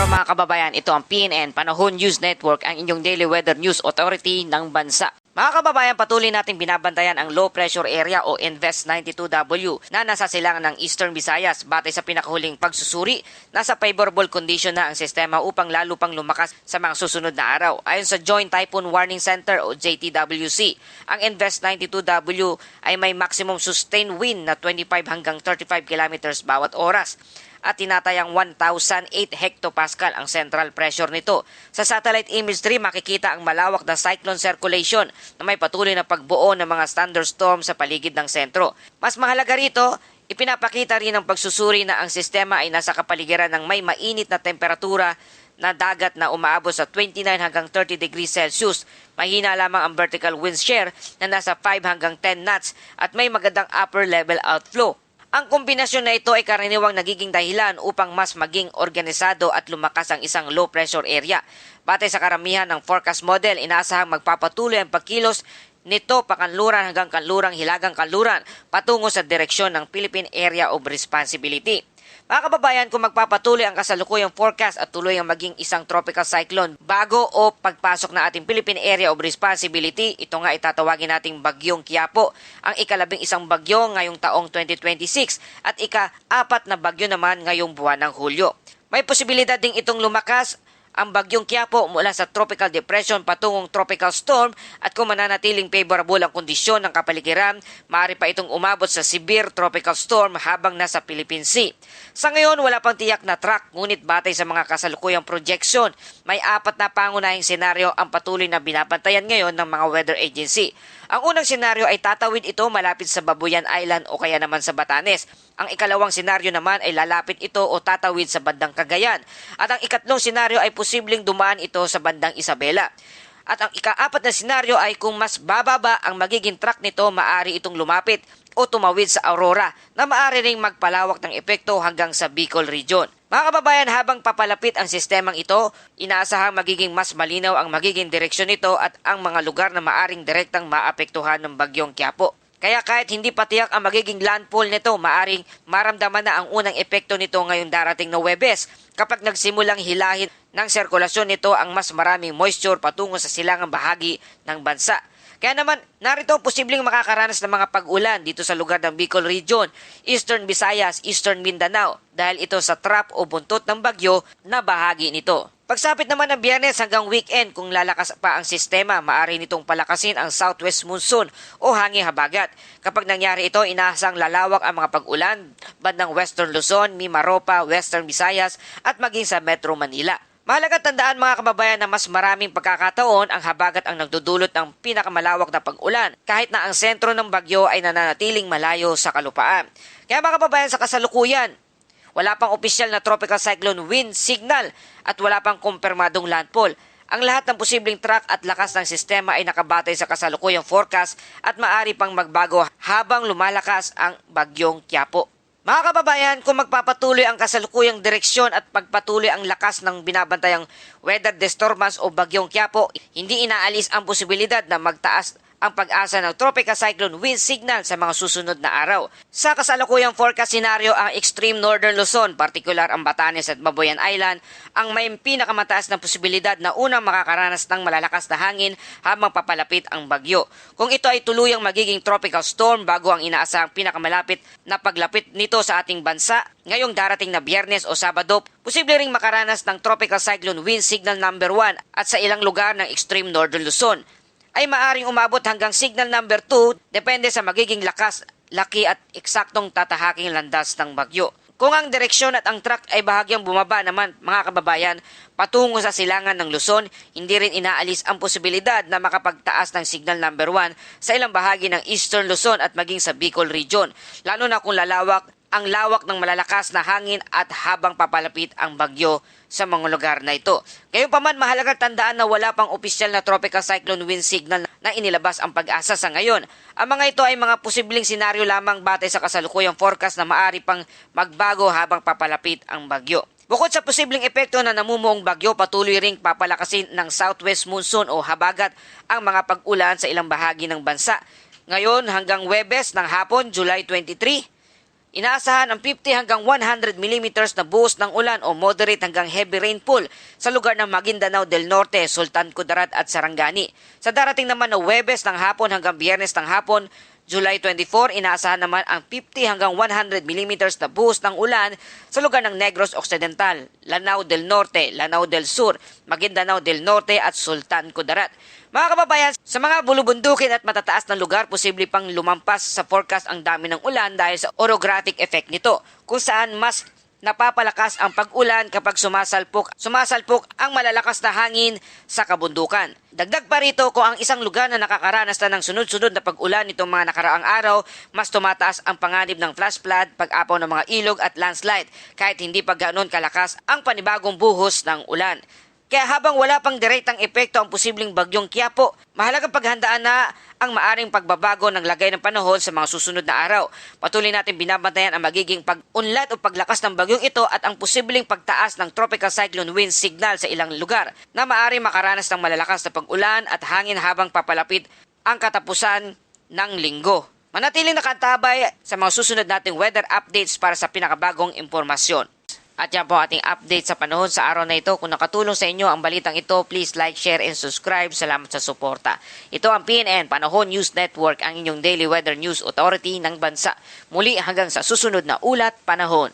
araw mga kababayan, ito ang PNN Panahon News Network, ang inyong daily weather news authority ng bansa. Mga kababayan, patuloy nating binabantayan ang low pressure area o Invest 92W na nasa silangan ng Eastern Visayas. Batay sa pinakahuling pagsusuri, nasa favorable condition na ang sistema upang lalo pang lumakas sa mga susunod na araw. Ayon sa Joint Typhoon Warning Center o JTWC, ang Invest 92W ay may maximum sustained wind na 25 hanggang 35 kilometers bawat oras at tinatayang 1,008 hectopascal ang central pressure nito. Sa satellite imagery, makikita ang malawak na cyclone circulation na may patuloy na pagbuo ng mga thunderstorm sa paligid ng sentro. Mas mahalaga rito, ipinapakita rin ng pagsusuri na ang sistema ay nasa kapaligiran ng may mainit na temperatura na dagat na umaabot sa 29 hanggang 30 degrees Celsius. Mahina lamang ang vertical wind shear na nasa 5 hanggang 10 knots at may magandang upper level outflow. Ang kombinasyon na ito ay karaniwang nagiging dahilan upang mas maging organisado at lumakas ang isang low pressure area. Batay sa karamihan ng forecast model, inaasahang magpapatuloy ang pagkilos nito pakanluran hanggang kanlurang hilagang kanluran patungo sa direksyon ng Philippine Area of Responsibility. Mga kababayan, kung magpapatuloy ang kasalukuyang forecast at tuloy ang maging isang tropical cyclone bago o pagpasok na ating Philippine Area of Responsibility, ito nga itatawagin nating Bagyong Quiapo, ang ika-11 bagyo ngayong taong 2026 at ika-4 na bagyo naman ngayong buwan ng Hulyo. May posibilidad ding itong lumakas ang Bagyong Quiapo mula sa tropical depression patungong tropical storm at kung mananatiling favorable ang kondisyon ng kapaligiran, maaari pa itong umabot sa severe tropical storm habang nasa Philippine Sea. Sa ngayon, wala pang tiyak na track, ngunit batay sa mga kasalukuyang projection, may 4 na pangunahing senaryo ang patuloy na binabantayan ngayon ng mga weather agency. Ang unang senaryo ay tatawid ito malapit sa Babuyan Island o kaya naman sa Batanes. Ang ikalawang senaryo naman ay lalapit ito o tatawid sa bandang Cagayan. At ang ikatlong senaryo ay posibleng dumaan ito sa bandang Isabela. At ang ika-4 na senaryo ay kung mas bababa ang magiging track nito, maaari itong lumapit o tumawid sa Aurora na maaari ring magpalawak ng epekto hanggang sa Bicol region. Mga kababayan, habang papalapit ang sistemang ito, inaasahang magiging mas malinaw ang magiging direksyon nito at ang mga lugar na maaring direktang maapektuhan ng Bagyong Quiapo. Kaya kahit hindi pa tiyak ang magiging landfall nito, maaring maramdaman na ang unang epekto nito ngayong darating na Huwebes kapag nagsimulang hilahin ng sirkulasyon nito ang mas maraming moisture patungo sa silangang bahagi ng bansa. Kaya naman, narito posibleng makakaranas ng mga pag-ulan dito sa lugar ng Bicol Region, Eastern Visayas, Eastern Mindanao dahil ito sa trap o buntot ng bagyo na bahagi nito. Pagsapit naman ng Biyernes hanggang weekend, kung lalakas pa ang sistema, maaari nitong palakasin ang southwest monsoon o hangin habagat. Kapag nangyari ito, inaasang lalawak ang mga pag-ulan bandang Western Luzon, Mimaropa, Western Visayas at maging sa Metro Manila. Mahalaga tandaan mga kababayan na mas maraming pagkakataon ang habagat ang nagdudulot ng pinakamalawak na pag-ulan kahit na ang sentro ng bagyo ay nananatiling malayo sa kalupaan. Kaya mga kababayan, sa kasalukuyan, wala pang opisyal na tropical cyclone wind signal at wala pang kumpirmadong landfall. Ang lahat ng posibleng track at lakas ng sistema ay nakabatay sa kasalukuyang forecast at maaari pang magbago habang lumalakas ang Bagyong Quiapo. Mga kababayan, kung magpapatuloy ang kasalukuyang direksyon at pagpatuloy ang lakas ng binabantayang weather disturbance o Bagyong Quiapo, hindi inaalis ang posibilidad na magtaas ang pag-asa ng tropical cyclone wind signal sa mga susunod na araw. Sa kasalukuyang forecast scenario, ang extreme northern Luzon, partikular ang Batanes at Babuyan Island, ang may pinakamataas na posibilidad na unang makakaranas ng malalakas na hangin habang papalapit ang bagyo. Kung ito ay tuluyang magiging tropical storm bago ang inaasahang pinakamalapit na paglapit nito sa ating bansa, ngayong darating na Biyernes o Sabado, posible ring makaranas ng tropical cyclone wind signal number 1 at sa ilang lugar ng extreme northern Luzon ay maaring umabot hanggang signal number 2 depende sa magiging lakas, laki at eksaktong tatahaking landas ng bagyo. Kung ang direksyon at ang track ay bahagyang bumaba naman mga kababayan patungo sa silangan ng Luzon, hindi rin inaalis ang posibilidad na makapagtaas ng signal number 1 sa ilang bahagi ng Eastern Luzon at maging sa Bicol Region, lalo na kung lalawak ang lawak ng malalakas na hangin at habang papalapit ang bagyo sa mga lugar na ito. Gayunpaman, mahalagang tandaan na wala pang opisyal na tropical cyclone wind signal na inilabas ang Pag-asa sa ngayon. Ang mga ito ay mga posibleng senaryo lamang batay sa kasalukuyang forecast na maaari pang magbago habang papalapit ang bagyo. Bukod sa posibleng epekto na namumuong bagyo, patuloy ring papalakasin ng southwest monsoon o habagat ang mga pag-ulan sa ilang bahagi ng bansa. Ngayon hanggang Huwebes ng hapon, July 23, Inaasahan ang 50 hanggang 100 millimeters na buhos ng ulan o moderate hanggang heavy rainfall sa lugar ng Maguindanao del Norte, Sultan Kudarat at Sarangani. Sa darating naman na Huwebes ng hapon hanggang Biyernes ng hapon, July 24, inaasahan naman ang 50 hanggang 100 millimeters na buhos ng ulan sa lugar ng Negros Occidental, Lanao del Norte, Lanao del Sur, Maguindanao del Norte at Sultan Kudarat. Mga kababayan, sa mga bulubundukin at matataas na lugar, posible pang lumampas sa forecast ang dami ng ulan dahil sa orographic effect nito, kung saan mas napapalakas ang pag-ulan kapag sumasalpok ang malalakas na hangin sa kabundukan. Dagdag pa rito, kung ang isang lugar na nakakaranas na ng sunod-sunod na pag-ulan nitong mga nakaraang araw, mas tumataas ang panganib ng flash flood, pag-apaw ng mga ilog at landslide, kahit hindi pa ganoon kalakas ang panibagong buhos ng ulan. Kaya habang wala pang direktang epekto ang posibleng bagyong Quiapo, mahalagang paghandaan na ang maaring pagbabago ng lagay ng panahon sa mga susunod na araw. Patuloy natin binabantayan ang magiging pag-unlad o paglakas ng bagyong ito at ang posibleng pagtaas ng tropical cyclone wind signal sa ilang lugar na maaring makaranas ng malalakas na pag-ulan at hangin habang papalapit ang katapusan ng linggo. Manatiling nakatabay sa mga susunod nating weather updates para sa pinakabagong impormasyon. At yan po ating update sa panahon sa araw na ito. Kung nakatulong sa inyo ang balitang ito, please like, share, and subscribe. Salamat sa suporta. Ito ang PNN, Panahon News Network, ang inyong daily weather news authority ng bansa. Muli hanggang sa susunod na ulat, panahon.